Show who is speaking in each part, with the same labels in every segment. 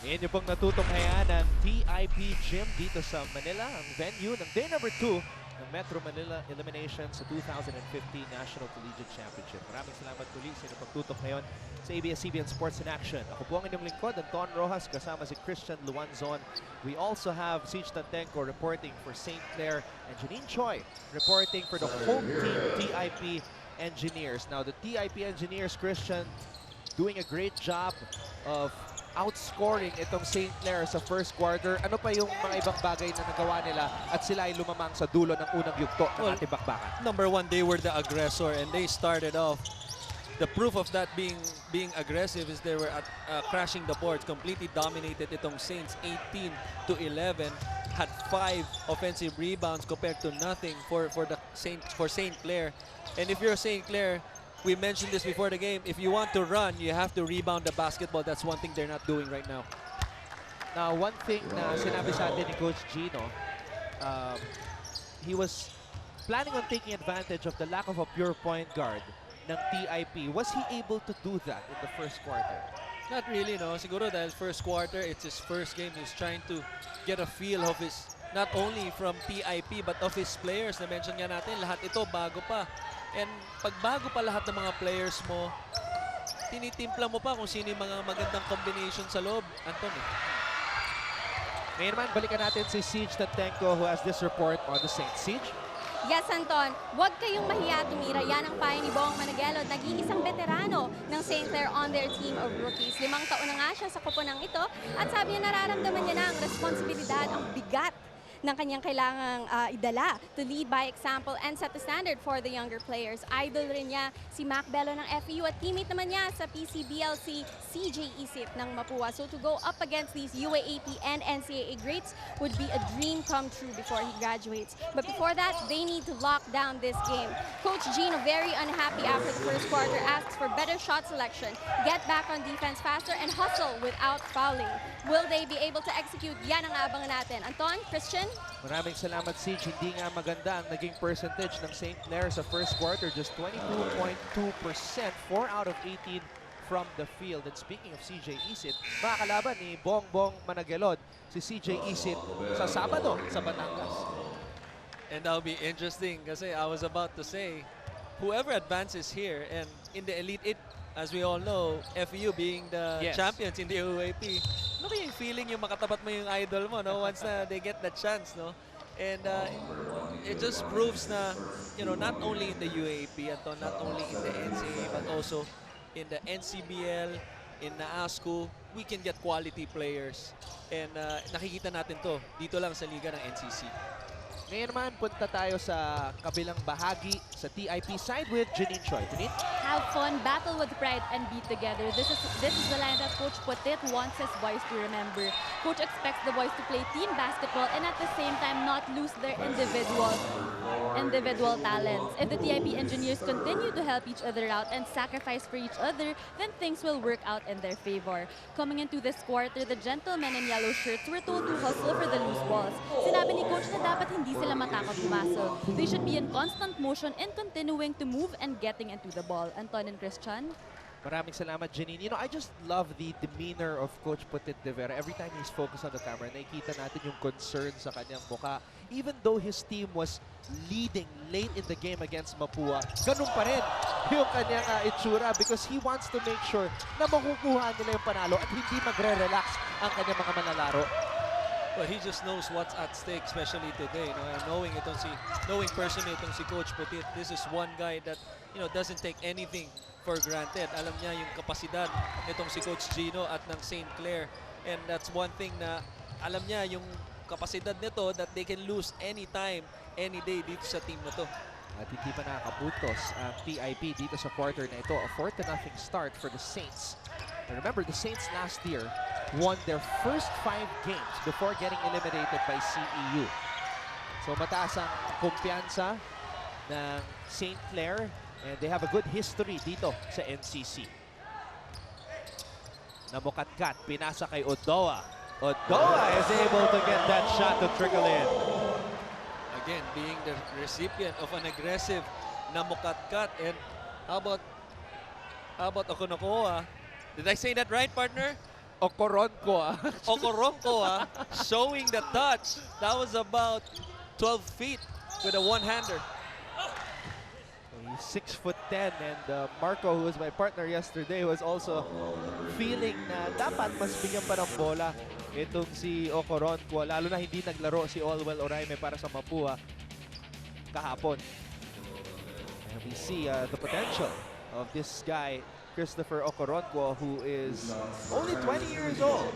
Speaker 1: Ngayon yung pong natutunghayan ng TIP Gym dito sa Manila, ang venue ng day number 2 ng Metro Manila Elimination sa 2015 National Collegiate Championship. Maraming salamat muli sa inyong pagtutok ngayon sa ABS-CBN Sports in Action. Ako po ang inyong lingkod, Anton Rojas, kasama si Christian Luanzon. We also have Siege Tantenko reporting for St. Clair and Janine Choi reporting for the home team TIP Engineers. Now the TIP Engineers, Christian, doing a great job of outscoring itong St. Clair sa first quarter. Ano pa yung mga ibang bagay na nagawa nila at sila ay lumamang sa dulo ng unang yugto ng ating bakbakan?
Speaker 2: Number one, they were the aggressor and they started off. The proof of that being aggressive is they were crashing the boards, completely dominated itong Saints 18-11, had 5 offensive rebounds compared to nothing for St. Clair. And if you're St. Clair, we mentioned this before the game, if you want to run, you have to rebound the basketball. That's one thing they're not doing right now.
Speaker 1: Now, one thing na sinabi sa atin ni Coach Gino, he was planning on taking advantage of the lack of a pure point guard ng TIP. Was he able to do that in the first quarter?
Speaker 2: Not really, no. Siguro dahil first quarter, it's his first game. He's trying to get a feel of his, not only from TIP, but of his players. Na-mention nga natin, lahat ito bago pa. And pag bago pa lahat ng mga players mo, tinitimpla mo pa kung sino yung mga magandang combination sa loob, Anton.
Speaker 1: Ngayon naman, balikan natin si Siege Tantenko who has this report on the Saints. Siege?
Speaker 3: Yes, Anton. Huwag kayong mahiya tumira. Yan ang payo ni Bong Managello, nag-iisang veterano ng St. Clair on their team of rookies. 5 taon na nga siya sa koponang ito at sabi niya nararamdaman niya na ang responsibilidad, ang bigat ng kanyang kailangang idala to lead by example and set the standard for the younger players. Idol rin niya si Mac Bello ng FEU at teammate naman niya sa PCBLC CJ Isip ng Mapua. So to go up against these UAAP and NCAA greats would be a dream come true before he graduates. But before that, they need to lock down this game. Coach Gino, very unhappy after the first quarter, asks for better shot selection, get back on defense faster, and hustle without fouling. Will they be able to execute? Yan ang abangan natin. Anton, Christian?
Speaker 1: Maraming salamat, Siege. Hindi nga maganda ang naging percentage ng St. Clair sa first quarter. Just 22.2%, 4 out of 18 from the field. And speaking of CJ Isip, mga kalaban ni Bongbong Managelod, si CJ Isip sa Sabado sa Batangas.
Speaker 2: And that'll be interesting kasi I was about to say, whoever advances here and in the Elite 8, as we all know, FEU being the champions in the UAP, ano kaya yung feeling yung makatapat mo yung idol mo, no? Once na they get that chance, no? And it just proves na, you know, not only in the UAP, not only in the NCA, but also in the NCBL, in the ASCO, we can get quality players. And nakikita natin to dito lang sa liga ng NCC.
Speaker 1: Ngayon naman, punta tayo sa kabilang bahagi sa TIP side with Janine Choi. Janine?
Speaker 4: Have fun, battle with pride, and be together. This is the line that Coach Putit wants his boys to remember. Coach expects the boys to play team basketball and at the same time not lose their individual talents. If the TIP engineers continue to help each other out and sacrifice for each other, then things will work out in their favor. Coming into this quarter, the gentlemen in yellow shirts were told to hustle for the loose balls. Sinabi ni Coach na dapat hindi sila matakot pumasok. They should be in constant motion and continuing to move and getting into the ball. Anton and Christian?
Speaker 1: Maraming salamat, Janine. You know, I just love the demeanor of Coach Putit de Vera. Every time he's focused on the camera, nakikita natin yung concern sa kanyang mukha. Even though his team was leading late in the game against Mapua, ganun pa rin yung kanyang itsura because he wants to make sure na makukuha nila yung panalo at hindi magre-relax ang kanyang mga manlalaro.
Speaker 2: Well, he just knows what's at stake, especially today. You know, and knowing personally itong si Coach Putit, this is one guy that, you know, doesn't take anything for granted. Alam niya yung kapasidad nitong si Coach Gino at ng St. Clair. And that's one thing na alam niya yung kapasidad nito that they can lose anytime, any day dito sa team na to.
Speaker 1: At hindi pa nakakaputos ang TIP dito sa quarter na ito. A 4-0 start for the Saints. And remember, the Saints last year won their first 5 games before getting eliminated by CEU. So mataas ang kumpiyansa ng St. Clair and they have a good history dito sa NCC. Namukatkat, pinasa kay Odoa. Odoa is able to get that shot to trickle in.
Speaker 2: Again, being the recipient of an aggressive namukatkat. And how about Okonokoa? Did I say that right, partner?
Speaker 1: Okoronko.
Speaker 2: Okoronko, showing the touch. That was about 12 feet with a one-hander.
Speaker 1: He's 6'10", and Marco, who was my partner yesterday, was also feeling na dapat mas bigyan pa ng bola itong si Okoronko, lalo na hindi naglaro si Olwell Oraime para sa Mapua kahapon. And we see the potential of this guy, Christopher Okoronko, who is only 20 years old.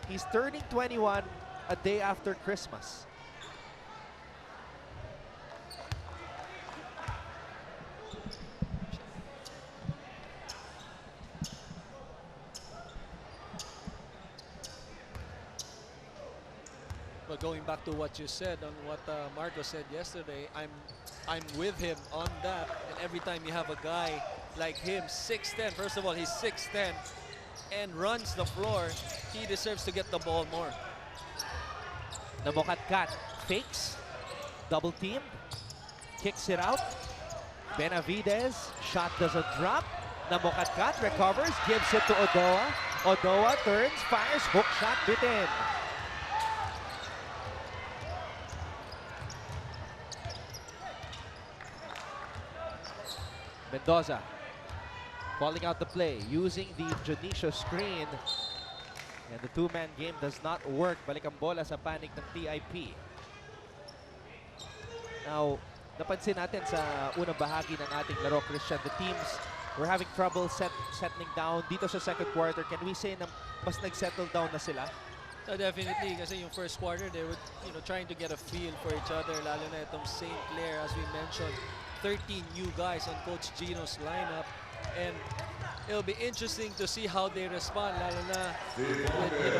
Speaker 1: He's turning 21 a day after Christmas.
Speaker 2: But going back to what you said on what Marco said yesterday, I'm with him on that. And every time you have a guy like him, 6'10", first of all, he's 6'10", and runs the floor, he deserves to get the ball more.
Speaker 1: Namokatkat fakes, double team, kicks it out. Benavides, shot doesn't drop. Namokatkat recovers, gives it to Odoa. Odoa turns, fires, hook shot, bitin. Mendoza calling out the play, using the Jonicio screen. And the two-man game does not work. Balik ang bola sa panic ng TIP. Now, napansin natin sa unang bahagi ng ating laro, Christian, the teams were having trouble settling down dito sa second quarter. Can we say na mas nag-settle down na sila?
Speaker 2: So definitely, kasi yung first quarter, they were trying to get a feel for each other, lalo na itong St. Clair, as we mentioned. 13 new guys on Coach Gino's lineup, and it'll be interesting to see how they respond, lalo na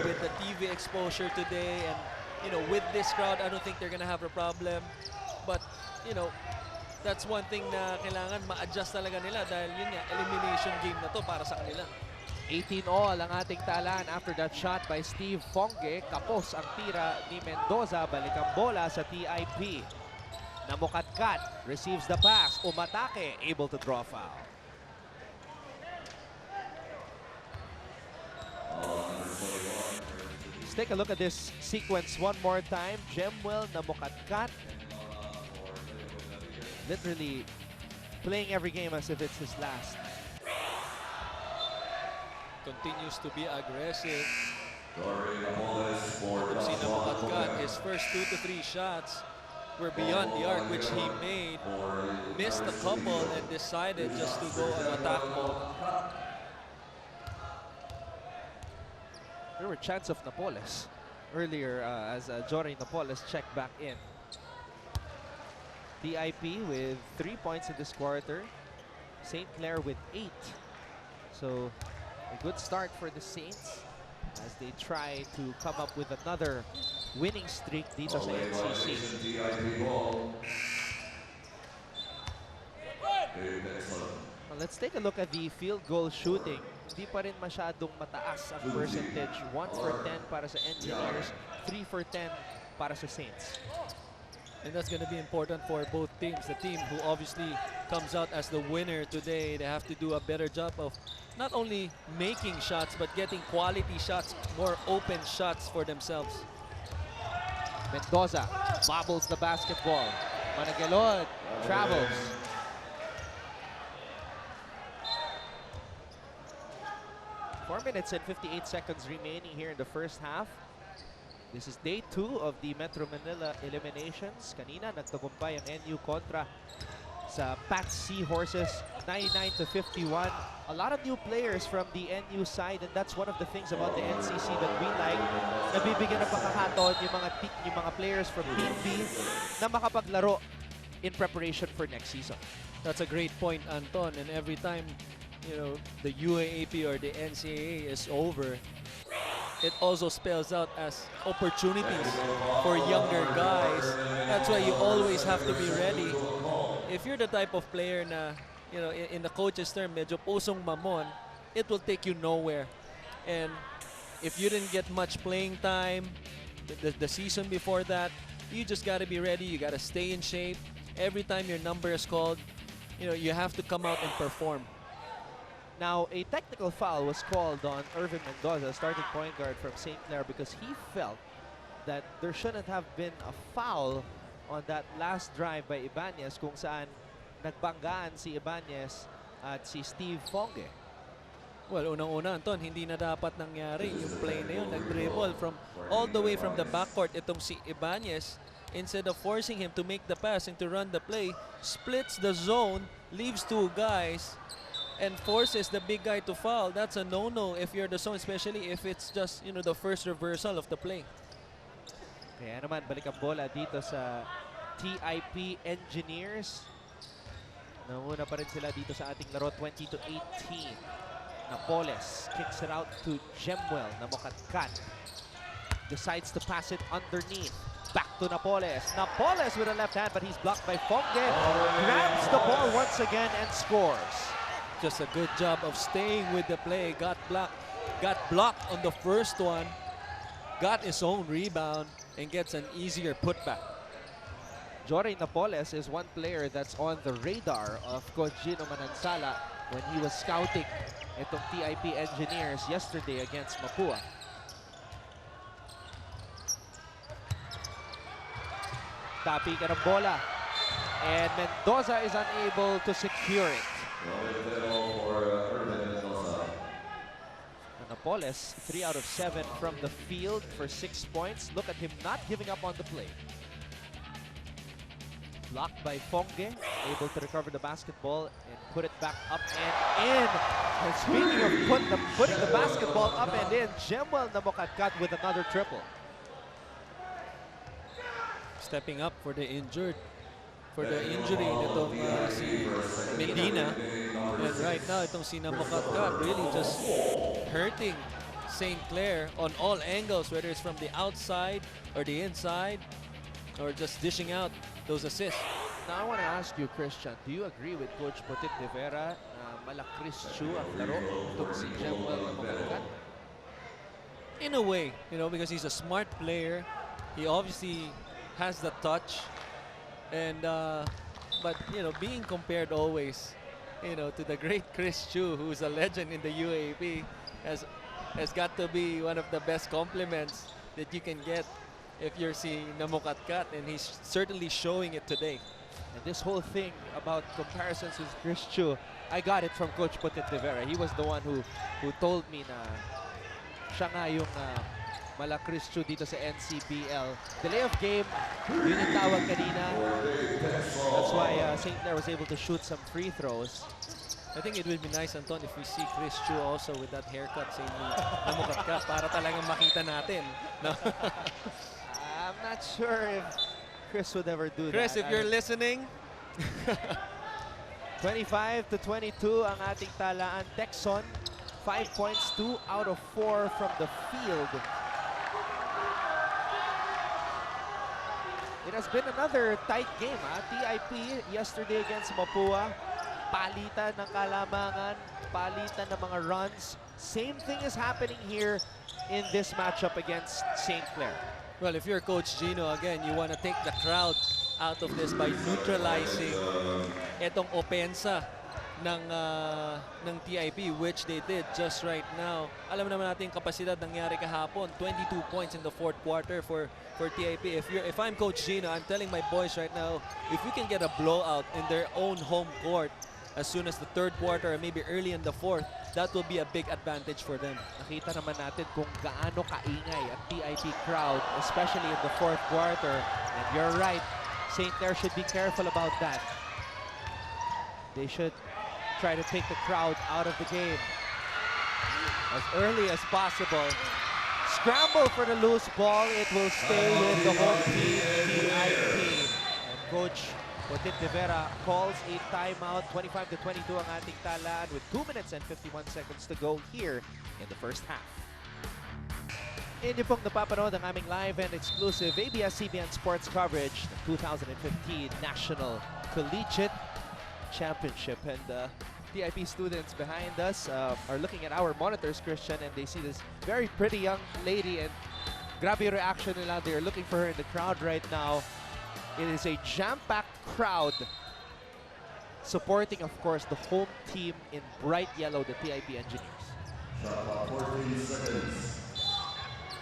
Speaker 2: with the TV exposure today, and with this crowd, I don't think they're gonna have a problem. But that's one thing na kailangan ma-adjust talaga nila dahil yun nga, elimination game na to para sa kanila.
Speaker 1: 18-all ang ating talaan after that shot by Steve Fonge. Kapos ang tira ni Mendoza. Balik ang bola sa TIP. Namokatkat receives the pass. Umatake, able to draw foul. Let's take a look at this sequence one more time. Jemwell Namokatkat literally playing every game as if it's his last.
Speaker 2: Continues to be aggressive. Si Namokatkat, his first 2 to 3 shots were beyond the arc, which he made, missed a couple, and decided just to go on attack mode.
Speaker 1: There were chants of Napoles earlier as Jory Napoles checked back in. TIP with 3 points in this quarter. St. Clair with 8. So a good start for the Saints as they try to come up with another winning streak dito sa NCC. Well, let's take a look at the field goal shooting. Di pa rin masyadong mataas ang percentage. 1 for 10 para sa Engineers, 3 for 10 para sa Saints.
Speaker 2: And that's going to be important for both teams. The team who obviously comes out as the winner today, they have to do a better job of not only making shots, but getting quality shots, more open shots for themselves.
Speaker 1: Mendoza bobbles the basketball. Managelod travels. Four minutes and 58 seconds remaining here in the first half. This is day 2 of the Metro Manila eliminations. Kanina nagtagumpay ang NU kontra sa Pat Seahorses, 99-51. A lot of new players from the NU side, and that's one of the things about the NCC that we like. Nabibigyan ng pagkakataon yung mga players from Team B na makapaglaro in preparation for next season.
Speaker 2: That's a great point, Anton. And every time the UAAP or the NCAA is over, it also spells out as opportunities for younger guys. That's why you always have to be ready. If you're the type of player na, in the coach's term, medyo pusong mamon, it will take you nowhere. And if you didn't get much playing time the season before that, you just got to be ready. You got to stay in shape. Every time your number is called, you have to come out and perform.
Speaker 1: Now, a technical foul was called on Irvin Mendoza, starting point guard from St. Clair, because he felt that there shouldn't have been a foul on that last drive by Ibanez kung saan nagbanggaan si Ibanez at si Steve Fonge.
Speaker 2: Well, unang-una, Anton, hindi na dapat nangyari yung play na yun. Nag-dribble from all the way from the backcourt itong si Ibanez. Instead of forcing him to make the pass and to run the play, splits the zone, leaves two guys, and forces the big guy to foul. That's a no-no if you're the zone, especially if it's just, you know, the first reversal of the play.
Speaker 1: Kaya naman, balik ang bola dito sa TIP Engineers. Nanguna pa rin sila dito sa ating laro, 20-18. Napoles kicks it out to Gemwell na Mokatkat. Decides to pass it underneath. Back to Napoles. Napoles with a left hand, but he's blocked by Fonge. Grabs the ball once again and scores.
Speaker 2: Just a good job of staying with the play. Got blocked on the first one. Got his own rebound and gets an easier putback.
Speaker 1: Jory Napoles is one player that's on the radar of Coach Gino Manansala when he was scouting itong TIP Engineers yesterday against Mapua. Tapi ka ng bola. And Mendoza is unable to secure it. Napoles, 3 out of 7 from the field for 6 points. Look at him not giving up on the play. Blocked by Fonge, able to recover the basketball and put it back up and in. And speaking of putting the basketball up and in, Gemwell na Mokatkat with another triple.
Speaker 2: Stepping up for the injury nitong si Medina. And right now, itong si Namokatkat really just hurting St. Clair on all angles, whether it's from the outside or the inside or just dishing out those assists.
Speaker 1: Now I want to ask you, Christian, do you agree with Coach Potit de Vera na malakris ang laro itong si Gemwell na Mokatkat?
Speaker 2: In a way, you know, because he's a smart player. He obviously has the touch. And but you know, being compared always, you know, to the great Chris Chu, who's a legend in the UAP, has got to be one of the best compliments that you can get if you're seeing Namokatkat, and he's certainly showing it today.
Speaker 1: And this whole thing about comparisons with Chris Chu, I got it from Coach Potit de Vera. He was the one who told me na siya nga yung malakris Chu dito sa NCBL. Delay of game, yun yung tawag kanina. That's why St. Clair was able to shoot some free throws.
Speaker 2: I think it would be nice, Anton, if we see Chris Chu also with that haircut, same Namokatkat, para talagang makita natin. No?
Speaker 1: I'm not sure if Chris would ever do that.
Speaker 2: Chris, if you're listening.
Speaker 1: 25-22 ang ating talaan. Texon, 5 points, 2 out of 4 from the field. It has been another tight game. TIP yesterday against Mapua. Palitan ng kalamangan, palitan ng mga runs. Same thing is happening here in this matchup against St. Clair.
Speaker 2: Well, if you're Coach Gino, again, you want to take the crowd out of this by neutralizing etong opensa ng TIP, which they did just right now. Alam naman natin yung kapasidad nangyari kahapon, 22 points in the fourth quarter for TIP. If I'm Coach Gino, I'm telling my boys right now, if we can get a blowout in their own home court as soon as the third quarter or maybe early in the fourth, that will be a big advantage for them.
Speaker 1: Nakita naman natin kung gaano kaingay ang TIP crowd, especially in the fourth quarter. And you're right, St. Clair should be careful about that. They should try to take the crowd out of the game as early as possible. Scramble for the loose ball. It will stay with the home team, TIP. And Coach Potit de Vera calls a timeout. 25-22 ang ating talaan with 2 minutes and 51 seconds to go here in the first half. Inyo pong napapanood ang aming live and exclusive ABS-CBN sports coverage ng 2015 National Collegiate Championship. And TIP students behind us are looking at our monitors, Christian, and they see this very pretty young lady, and grabe yung reaction nila. They're looking for her in the crowd right now. It is a jam-packed crowd supporting, of course, the home team in bright yellow, the PIP Engineers.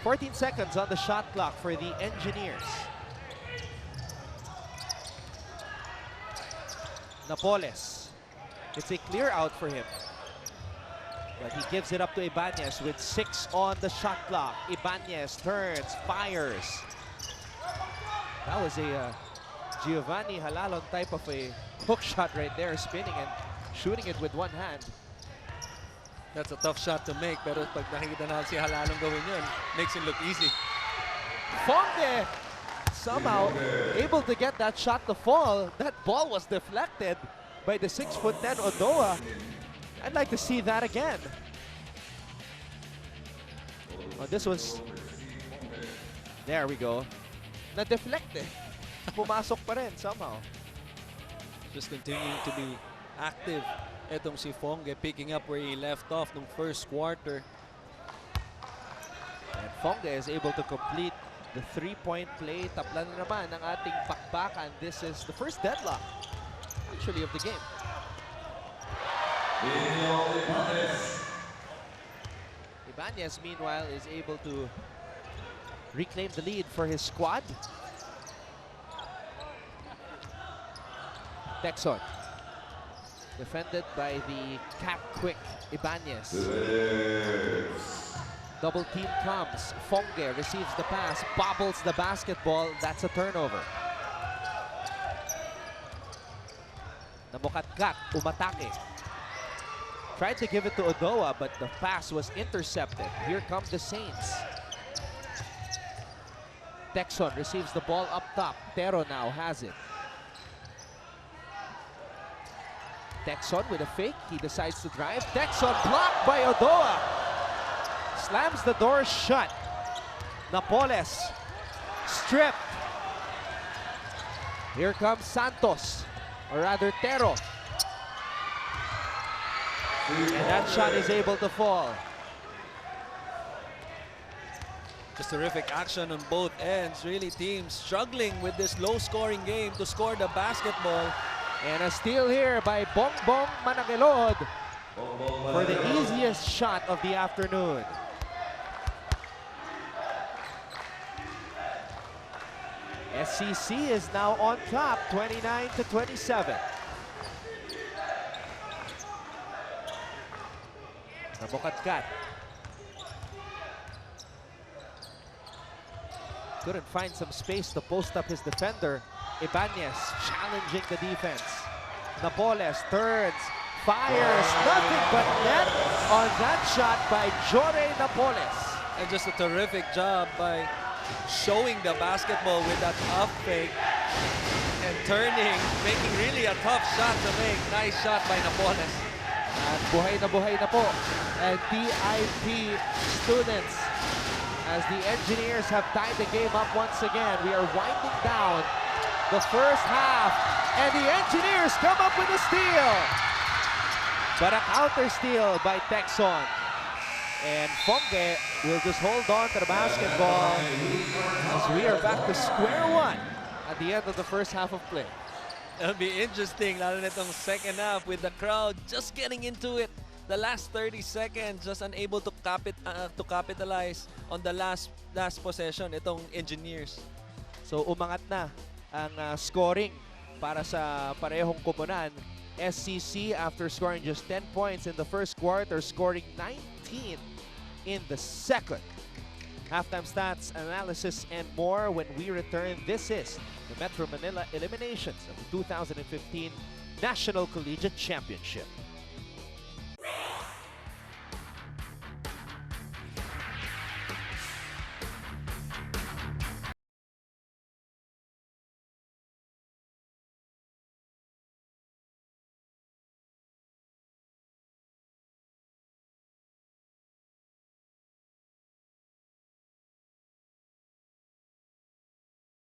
Speaker 1: 14 seconds on the shot clock for the Engineers. Napoles. It's a clear out for him. But he gives it up to Ibanez with 6 on the shot clock. Ibanez turns, fires. That was a Giovanni Halalon type of a hook shot right there, spinning and shooting it with one hand.
Speaker 2: That's a tough shot to make, pero pag nakikita na si Halalong gawin yun, makes it look easy.
Speaker 1: Fonge somehow able to get that shot to fall. That ball was deflected by the 6'10" Odoa. I'd like to see that again. Oh, this was... There we go. Na-deflected. Pumasok pa rin somehow.
Speaker 2: Just continuing to be active. Etong si Fonge picking up where he left off nung first quarter.
Speaker 1: And Fonge is able to complete the 3-point play. Taplan na naman ang ating bakbakan. This is the first deadlock, actually, of the game. Ibanez, meanwhile, is able to reclaim the lead for his squad. Texon. Defended by the cat-quick Ibanez. Double team comes. Fonge receives the pass, bobbles the basketball. That's a turnover. Namukatkat, umatake. Tried to give it to Odoa, but the pass was intercepted. Here come the Saints. Texon receives the ball up top. Tero now has it. Texon with a fake. He decides to drive. Texon blocked by Odoa. Slams the door shut. Napoles stripped. Here comes Santos, or rather Tero. And that shot is able to fall.
Speaker 2: Just terrific action on both ends. Really, teams struggling with this low-scoring game to score the basketball.
Speaker 1: And a steal here by Bongbong Managelod for the easiest shot of the afternoon. SCC is now on top, 29-27. Namukatkat. Couldn't find some space to post up his defender. Ibanez challenging the defense. Napoles turns, fires, nothing but net on that shot by Jore Napoles.
Speaker 2: And just a terrific job by showing the basketball with that up fake and turning, making really a tough shot to make. Nice shot by Napoles.
Speaker 1: At buhay na po. And PIP students, as the Engineers have tied the game up once again. We are winding down the first half, and the Engineers come up with a steal. But a counter steal by Texon. And Fonge will just hold on to the basketball as we are back to square one at the end of the first half of play.
Speaker 2: It'll be interesting, lalo na itong second half with the crowd just getting into it. The last 30 seconds, just unable to capitalize on the last possession, itong Engineers.
Speaker 1: So umangat na ang scoring para sa parehong koponan. SCC, after scoring just 10 points in the first quarter, scoring 19 in the second. Halftime stats, analysis, and more when we return. This is the Metro Manila eliminations of the 2015 National Collegiate Championship.